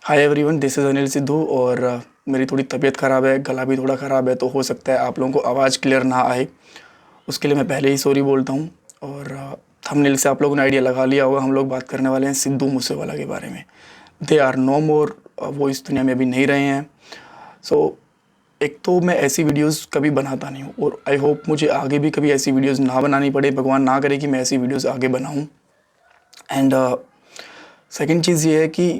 Hi everyone, this is Anil Sidhu और मेरी थोड़ी तबीयत ख़राब है, गला भी थोड़ा ख़राब है, तो हो सकता है आप लोगों को आवाज़ क्लियर ना आए। उसके लिए मैं पहले ही सॉरी बोलता हूँ। और थंबनेल से आप लोगों ने आइडिया लगा लिया होगा, हम लोग बात करने वाले हैं सिद्धू मूसेवाला के बारे में। दे आर नो मोर, वो इस दुनिया में अभी नहीं रहे हैं। सो एक तो मैं ऐसी वीडियोस कभी बनाता नहीं हूँ और आई होप मुझे आगे भी कभी ऐसी वीडियोस ना बनानी पड़े, भगवान ना करे कि मैं ऐसी वीडियोस आगे बनाऊँ। एंड सेकंड चीज़ ये है कि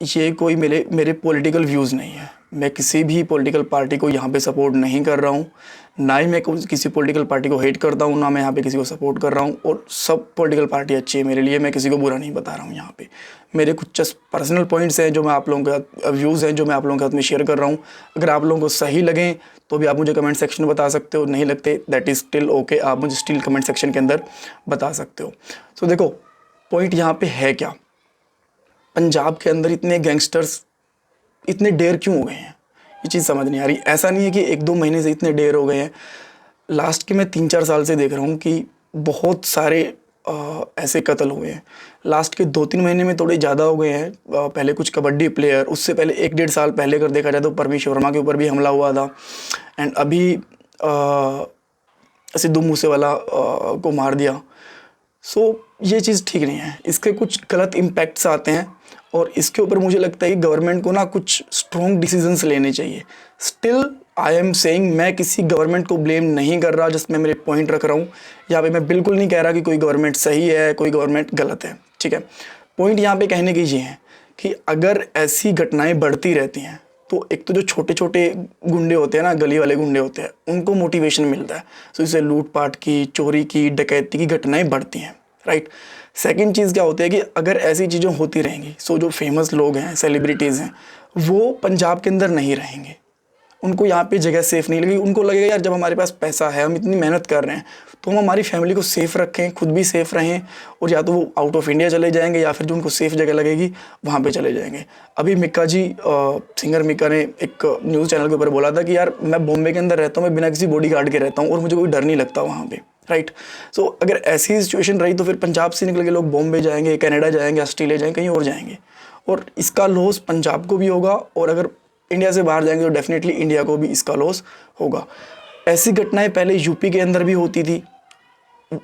ये कोई मेरे मेरे पॉलिटिकल व्यूज़ नहीं है। मैं किसी भी पॉलिटिकल पार्टी को यहाँ पे सपोर्ट नहीं कर रहा हूँ। ना ही मैं किसी पॉलिटिकल पार्टी को हेट करता हूँ, ना मैं यहाँ पे किसी को सपोर्ट कर रहा हूँ। और सब पॉलिटिकल पार्टी अच्छी है मेरे लिए, मैं किसी को बुरा नहीं बता रहा हूँ यहाँ पे। मेरे कुछ जस्ट पर्सनल पॉइंट्स हैं जो मैं आप लोगों के साथ, व्यूज़ हैं जो मैं आप लोगों के साथ में शेयर कर रहा हूँ। अगर आप लोगों को सही लगें तो भी आप मुझे कमेंट सेक्शन में बता सकते हो, नहीं लगते दैट इज़ स्टिल ओके, आप मुझे स्टिल कमेंट सेक्शन के अंदर बता सकते हो। सो देखो, पॉइंट यहाँ पे है क्या, पंजाब के अंदर इतने गैंगस्टर्स इतने ढेर क्यों हो गए हैं, ये चीज़ समझ नहीं आ रही। ऐसा नहीं है कि एक दो महीने से इतने ढेर हो गए हैं, लास्ट के मैं 3-4 साल से देख रहा हूँ कि बहुत सारे ऐसे कत्ल हुए हैं। लास्ट के 2-3 महीने में थोड़े ज़्यादा हो गए हैं। पहले कुछ कबड्डी प्लेयर, उससे पहले 1-1.5 साल पहले अगर देखा जाए तो परवेश वर्मा के ऊपर भी हमला हुआ था। एंड अभी सिद्धू मूसेवाला को मार दिया। सो ये चीज़ ठीक नहीं है, इसके कुछ गलत इम्पैक्ट्स आते हैं और इसके ऊपर मुझे लगता है कि गवर्नमेंट को ना कुछ स्ट्रॉन्ग डिसीजंस लेने चाहिए। स्टिल आई एम सेइंग, मैं किसी गवर्नमेंट को ब्लेम नहीं कर रहा, जस्ट मैं मेरे पॉइंट रख रहा हूँ। यहाँ पे मैं बिल्कुल नहीं कह रहा कि कोई गवर्नमेंट सही है, कोई गवर्नमेंट गलत है, ठीक है। पॉइंट यहाँ पे कहने की ये है कि अगर ऐसी घटनाएं बढ़ती रहती हैं तो एक तो जो छोटे छोटे गुंडे होते हैं ना, गली वाले गुंडे होते हैं, उनको मोटिवेशन मिलता है। सो इससे लूटपाट की, चोरी की, डकैती की घटनाएं बढ़ती हैं, राइट। सेकंड चीज़ क्या होती है कि अगर ऐसी चीज़ें होती रहेंगी, सो जो फेमस लोग हैं, सेलिब्रिटीज़ हैं, वो पंजाब के अंदर नहीं रहेंगे। उनको यहाँ पे जगह सेफ़ नहीं लगेगी। उनको लगेगा यार जब हमारे पास पैसा है, हम इतनी मेहनत कर रहे हैं, तो हम हमारी फैमिली को सेफ़ रखें, खुद भी सेफ़ रहें। और या तो वो आउट ऑफ इंडिया चले जाएंगे या फिर जो उनको सेफ़ जगह लगेगी वहाँ पे चले जाएंगे। अभी मिक्का जी, सिंगर मिक्का ने एक न्यूज़ चैनल के ऊपर बोला था कि यार मैं बॉम्बे के अंदर रहता हूँ, मैं बिना किसी बॉडी गार्ड के रहता हूँ और मुझे कोई डर नहीं लगता वहाँ पर, राइट। सो अगर ऐसी सिचुएशन रही तो फिर पंजाब से निकल के लोग बॉम्बे जाएंगे, कनाडा जाएंगे, ऑस्ट्रेलिया जाएंगे, कहीं और जाएंगे। और इसका लॉस पंजाब को भी होगा और अगर इंडिया से बाहर जाएंगे तो डेफिनेटली इंडिया को भी इसका लॉस होगा। ऐसी घटनाएं पहले यूपी के अंदर भी होती थी,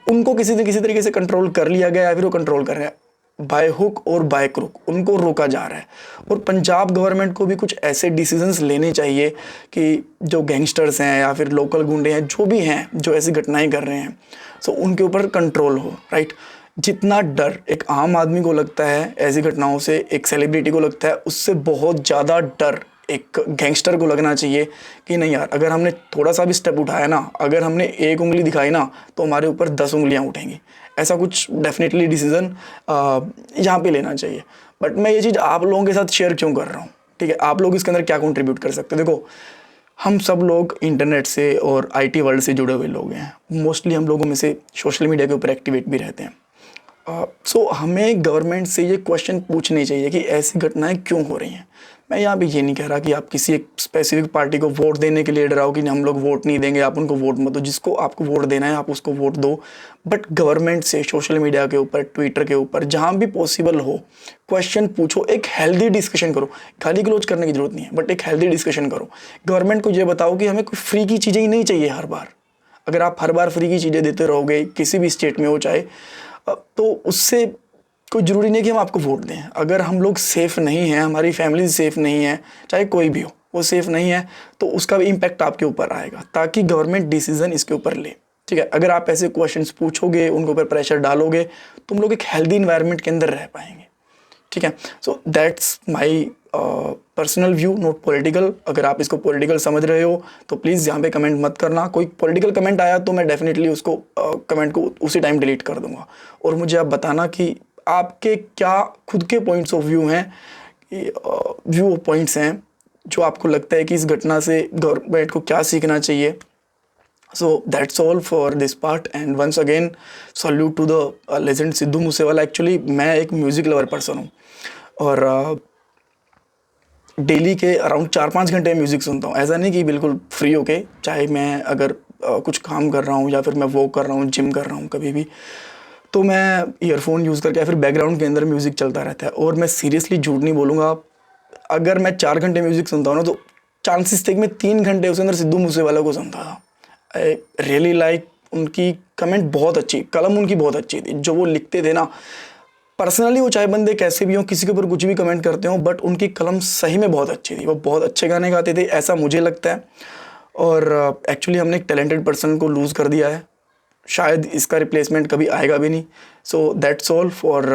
उनको किसी न किसी तरीके से कंट्रोल कर लिया गया या फिर वो कंट्रोल कर रहे हैं। बाय हुक और बाय क्रुक उनको रोका जा रहा है। और पंजाब गवर्नमेंट को भी कुछ ऐसे डिसीजंस लेने चाहिए कि जो गैंगस्टर्स हैं या फिर लोकल गुंडे हैं, जो भी हैं जो ऐसी घटनाएं कर रहे हैं, सो उनके ऊपर कंट्रोल हो, राइट। जितना डर एक आम आदमी को लगता है ऐसी घटनाओं से, एक सेलिब्रिटी को लगता है, उससे बहुत ज़्यादा डर एक गैंगस्टर को लगना चाहिए कि नहीं यार, अगर हमने थोड़ा सा भी स्टेप उठाया ना, अगर हमने एक उंगली दिखाई ना, तो हमारे ऊपर 10 उंगलियां उठेंगी। ऐसा कुछ डेफिनेटली डिसीजन यहाँ पे लेना चाहिए। बट मैं ये चीज़ आप लोगों के साथ शेयर क्यों कर रहा हूँ, ठीक है। आप लोग इसके अंदर क्या कंट्रीब्यूट कर सकते हैं। देखो, हम सब लोग इंटरनेट से और आईटी वर्ल्ड से जुड़े हुए लोग हैं। मोस्टली हम लोगों में से सोशल मीडिया के ऊपर एक्टिवेट भी रहते हैं। सो हमें गवर्नमेंट से ये क्वेश्चन पूछने चाहिए कि ऐसी घटनाएं क्यों हो रही हैं। मैं यहाँ पे ये नहीं कह रहा कि आप किसी एक स्पेसिफिक पार्टी को वोट देने के लिए डराओ कि हम लोग वोट नहीं देंगे, आप उनको वोट मत दो। जिसको आपको वोट देना है आप उसको वोट दो, बट गवर्नमेंट से सोशल मीडिया के ऊपर, ट्विटर के ऊपर, जहाँ भी पॉसिबल हो क्वेश्चन पूछो, एक हेल्दी डिस्कशन करो। गाली गलौज करने की जरूरत नहीं है, बट एक हेल्दी डिस्कशन करो। गवर्नमेंट को ये बताओ कि हमें कोई फ्री की चीज़ें ही नहीं चाहिए हर बार। अगर आप हर बार फ्री की चीज़ें देते रहोगे, किसी भी स्टेट में हो चाहे, तो उससे कोई ज़रूरी नहीं कि हम आपको वोट दें। अगर हम लोग सेफ़ नहीं हैं, हमारी फैमिली सेफ़ नहीं है, चाहे कोई भी हो वो सेफ़ नहीं है, तो उसका भी इम्पैक्ट आपके ऊपर आएगा, ताकि गवर्नमेंट डिसीजन इसके ऊपर ले, ठीक है। अगर आप ऐसे क्वेश्चंस पूछोगे, उनके ऊपर प्रेशर डालोगे, तो हम लोग एक हेल्दी इन्वायरमेंट के अंदर रह पाएंगे, ठीक है। So that's my personal view, not political. अगर आप इसको पॉलिटिकल समझ रहे हो तो प्लीज़ यहाँ पे कमेंट मत करना। कोई पॉलिटिकल कमेंट आया तो मैं डेफिनेटली उसको कमेंट को उसी टाइम डिलीट कर दूंगा। और मुझे आप बताना कि आपके क्या खुद के पॉइंट्स ऑफ व्यू हैं, व्यू पॉइंट्स हैं जो आपको लगता है कि इस घटना से गवर्नमेंट को क्या सीखना चाहिए। So that's all for this part and once again salute to the legend Sidhu Moosewala. Actually मैं एक म्यूज़िक लवर पर्सन हूँ और डेली के अराउंड 4-5 घंटे म्यूज़िक सुनता हूँ। ऐसा नहीं कि बिल्कुल फ्री होके, चाहे मैं अगर कुछ काम कर रहा हूँ या फिर मैं वॉक कर रहा हूँ, जिम कर रहा हूँ, कभी भी तो मैं ईयरफोन यूज़ करके या फिर बैकग्राउंड के अंदर म्यूज़िक चलता रहता है। और मैं सीरियसली झूठ नहीं बोलूँगा, अगर मैं 4 घंटे म्यूज़िक सुनता हूँ ना, तो चांसेस थे कि मैं 3 घंटे उसके अंदर सिद्धू मूसेवाला को सुनता था। आई रियली लाइक उनकी कमेंट बहुत अच्छी, कलम उनकी बहुत अच्छी थी, जो वो लिखते थे ना। पर्सनली वो चाहे बंदे कैसे भी हों, किसी के ऊपर कुछ भी कमेंट करते हों, बट उनकी कलम सही में बहुत अच्छी थी, वो बहुत अच्छे गाने गाते थे, ऐसा मुझे लगता है। और एक्चुअली हमने एक टैलेंटेड पर्सन को लूज़ कर दिया है, शायद इसका रिप्लेसमेंट कभी आएगा भी नहीं। So that's all for